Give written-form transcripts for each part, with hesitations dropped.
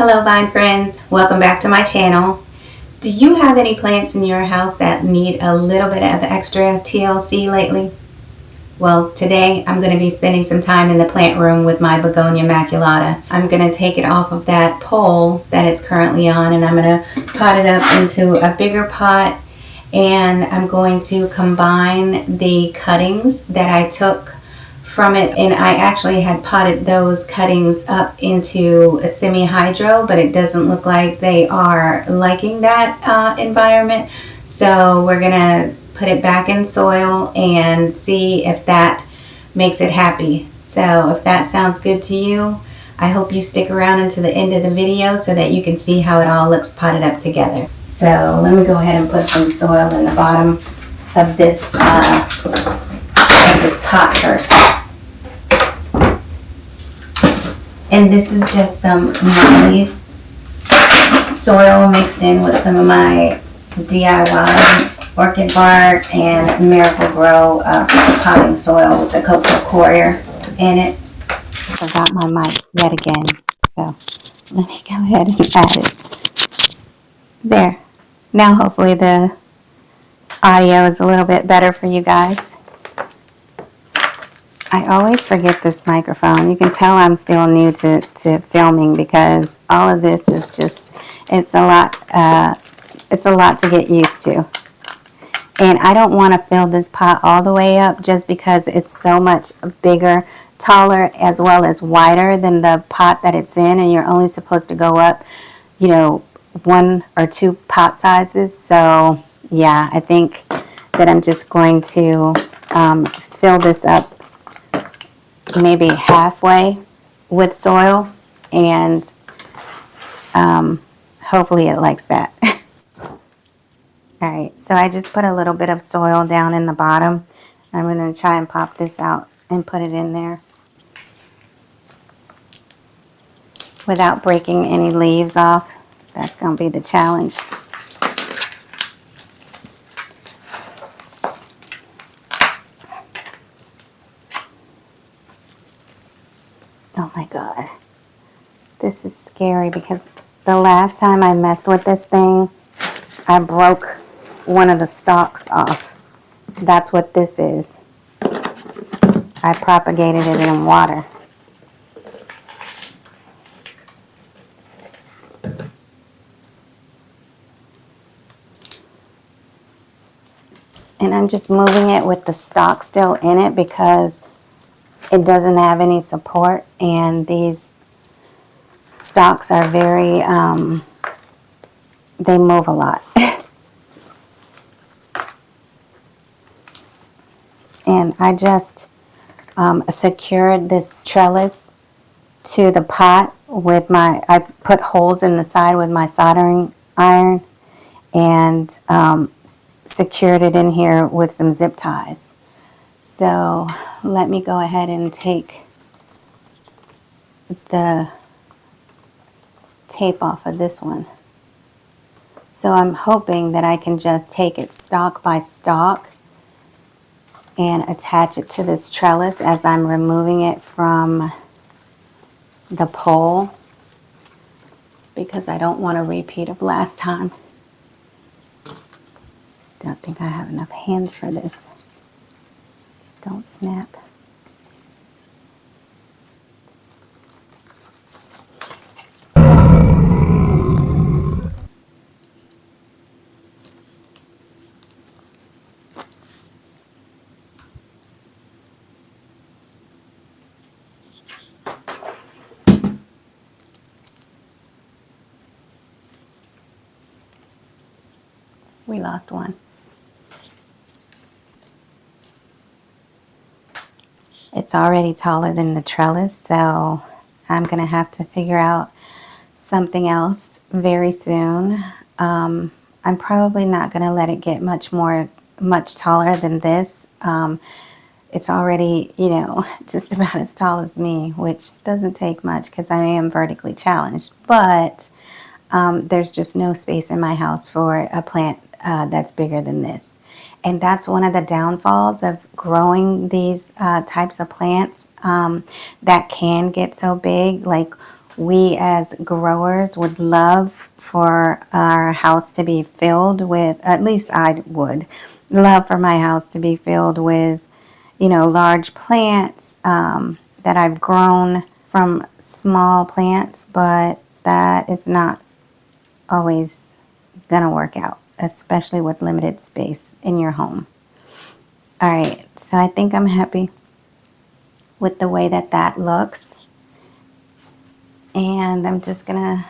Hello vine friends, welcome back to my channel. Do you have any plants in your house that need a little bit of extra TLC lately? Well, today I'm going to be spending some time in the plant room with my Begonia Maculata. I'm going to take it off of that pole that it's currently on and I'm going to pot it up into a bigger pot, and I'm going to combine the cuttings that I took from it, and I actually had potted those cuttings up into a semi-hydro, but it doesn't look like they are liking that environment. So we're gonna put it back in soil and see if that makes it happy. So if that sounds good to you, I hope you stick around until the end of the video so that you can see how it all looks potted up together. So let me go ahead and put some soil in the bottom of this pot first. And this is just some Molly's soil mixed in with some of my DIY orchid bark and Miracle-Gro potting soil with the cocoa coir in it. Forgot my mic yet again, so let me go ahead and add it. There. Now hopefully the audio is a little bit better for you guys. I always forget this microphone. You can tell I'm still new to filming because all of this is just, it's a lot to get used to. And I don't want to fill this pot all the way up just because it's so much bigger, taller, as well as wider than the pot that it's in, and you're only supposed to go up, you know, 1 or 2 pot sizes. So yeah, I think that I'm just going to fill this up maybe halfway with soil, and hopefully it likes that. Alright, so I just put a little bit of soil down in the bottom. I'm going to try and pop this out and put it in there without breaking any leaves off. That's going to be the challenge. Oh my god, this is scary because the last time I messed with this thing, I broke one of the stalks off. That's what this is. I propagated it in water. And I'm just moving it with the stalk still in it because it doesn't have any support, and these stalks are very, they move a lot. And I just secured this trellis to the pot with I put holes in the side with my soldering iron and secured it in here with some zip ties. So let me go ahead and take the tape off of this one. So I'm hoping that I can just take it stalk by stalk and attach it to this trellis as I'm removing it from the pole, because I don't want a repeat of last time. Don't think I have enough hands for this. Don't snap. We lost one. It's already taller than the trellis, so I'm going to have to figure out something else very soon. I'm probably not going to let it get much taller than this. It's already, you know, just about as tall as me, which doesn't take much because I am vertically challenged. But there's just no space in my house for a plant that's bigger than this. And that's one of the downfalls of growing these types of plants that can get so big. Like We as growers would love for our house to be filled with, at least I would love for my house to be filled with, large plants that I've grown from small plants, but that is not always going to work out, especially with limited space in your home. All right, so I think I'm happy with the way that looks. And I'm just going to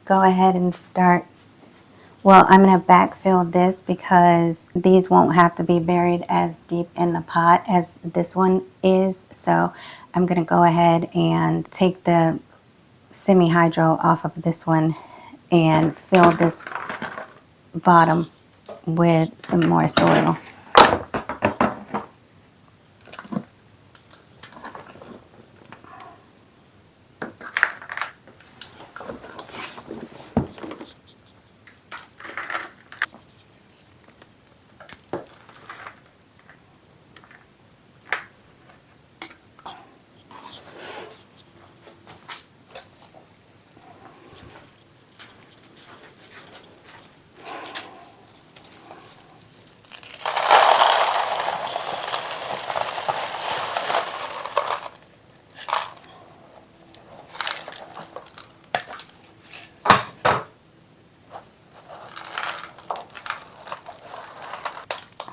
go ahead and start. Well, I'm going to backfill this because these won't have to be buried as deep in the pot as this one is. So I'm going to go ahead and take the semi-hydro off of this one and fill this bottom with some more soil.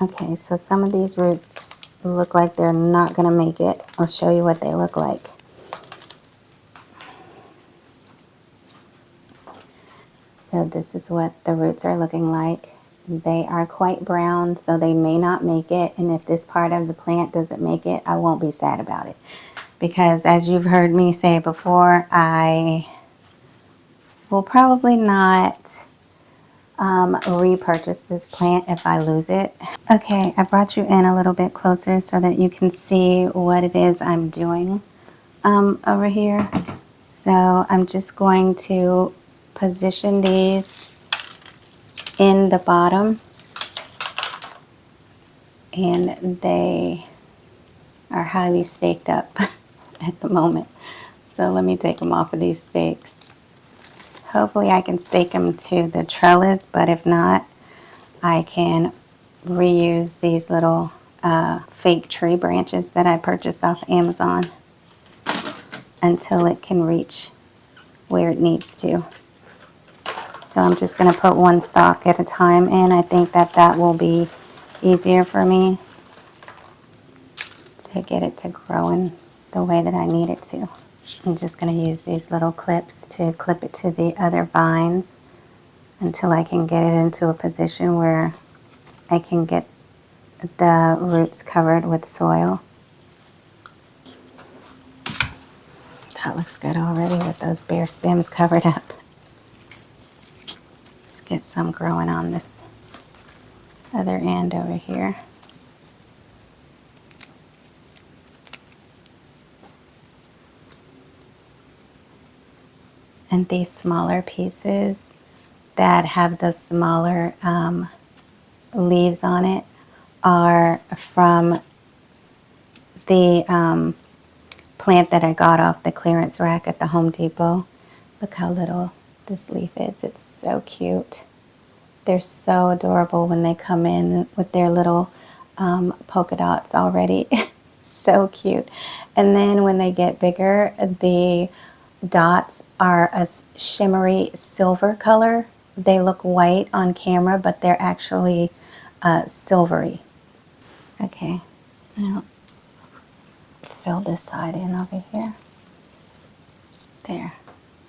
Okay, so some of these roots look like they're not going to make it. I'll show you what they look like. So this is what the roots are looking like. They are quite brown, so they may not make it. And if this part of the plant doesn't make it, I won't be sad about it. Because as you've heard me say before, I will probably not repurchase this plant if I lose it. Okay, I brought you in a little bit closer so that you can see what it is I'm doing over here. So I'm just going to position these in the bottom, and they are highly staked up at the moment. So let me take them off of these stakes. Hopefully I can stake them to the trellis, but if not, I can reuse these little fake tree branches that I purchased off Amazon until it can reach where it needs to. So I'm just going to put one stalk at a time, and I think that will be easier for me to get it to grow in the way that I need it to. I'm just going to use these little clips to clip it to the other vines until I can get it into a position where I can get the roots covered with soil. That looks good already with those bare stems covered up. Let's get some growing on this other end over here. And these smaller pieces that have the smaller leaves on it are from the plant that I got off the clearance rack at the Home Depot. Look how little this leaf is. It's so cute. They're so adorable when they come in with their little polka dots already. So cute. And then when they get bigger, the dots are a shimmery silver color. They look white on camera, but they're actually silvery. Okay, now fill this side in over here. There.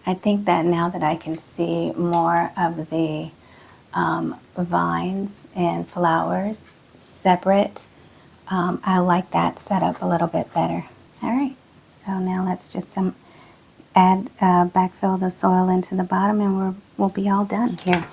I think that now that I can see more of the vines and flowers separate, I like that setup a little bit better. All right, so now let's just backfill the soil into the bottom, and we'll be all done here.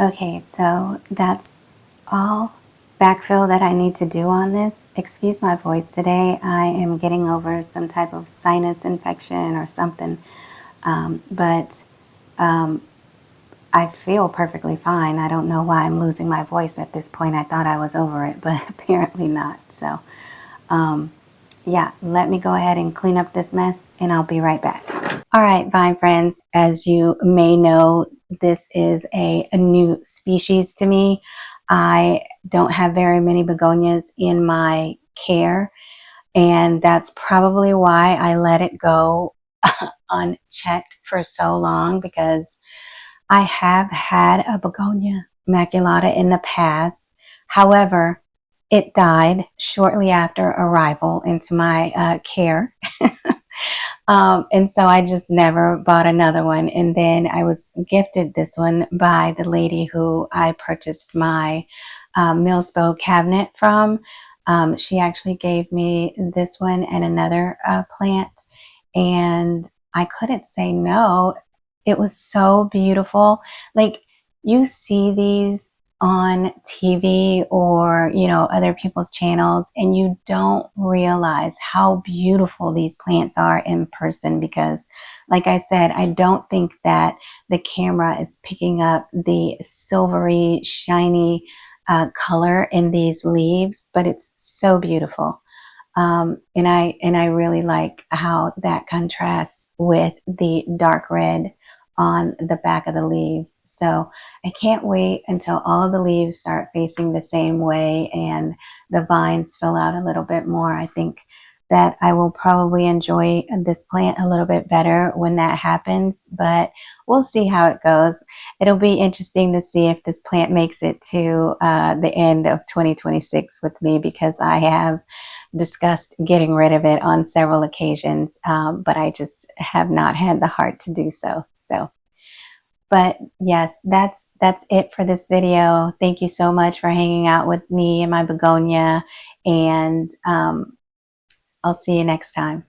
Okay, so that's all backfill that I need to do on this. Excuse my voice today. I am getting over some type of sinus infection or something. But I feel perfectly fine. I don't know why I'm losing my voice at this point. I thought I was over it, but apparently not. So, yeah, let me go ahead and clean up this mess and I'll be right back. All right, vine friends, as you may know, this is a new species to me. I don't have very many begonias in my care, and that's probably why I let it go unchecked for so long, because I have had a Begonia Maculata in the past. However, it died shortly after arrival into my care. And so I just never bought another one. And then I was gifted this one by the lady who I purchased my Millspo cabinet from. She actually gave me this one and another plant, and I couldn't say no. It was so beautiful. Like, you see these on TV or, you know, other people's channels, and you don't realize how beautiful these plants are in person, because like I said, I don't think that the camera is picking up the silvery, shiny color in these leaves, but it's so beautiful. And I really like how that contrasts with the dark red on the back of the leaves. So I can't wait until all of the leaves start facing the same way and the vines fill out a little bit more. I think that I will probably enjoy this plant a little bit better when that happens, but we'll see how it goes. It'll be interesting to see if this plant makes it to the end of 2026 with me, because I have discussed getting rid of it on several occasions, but I just have not had the heart to do so. But yes, that's it for this video. Thank you so much for hanging out with me and my begonia, and I'll see you next time.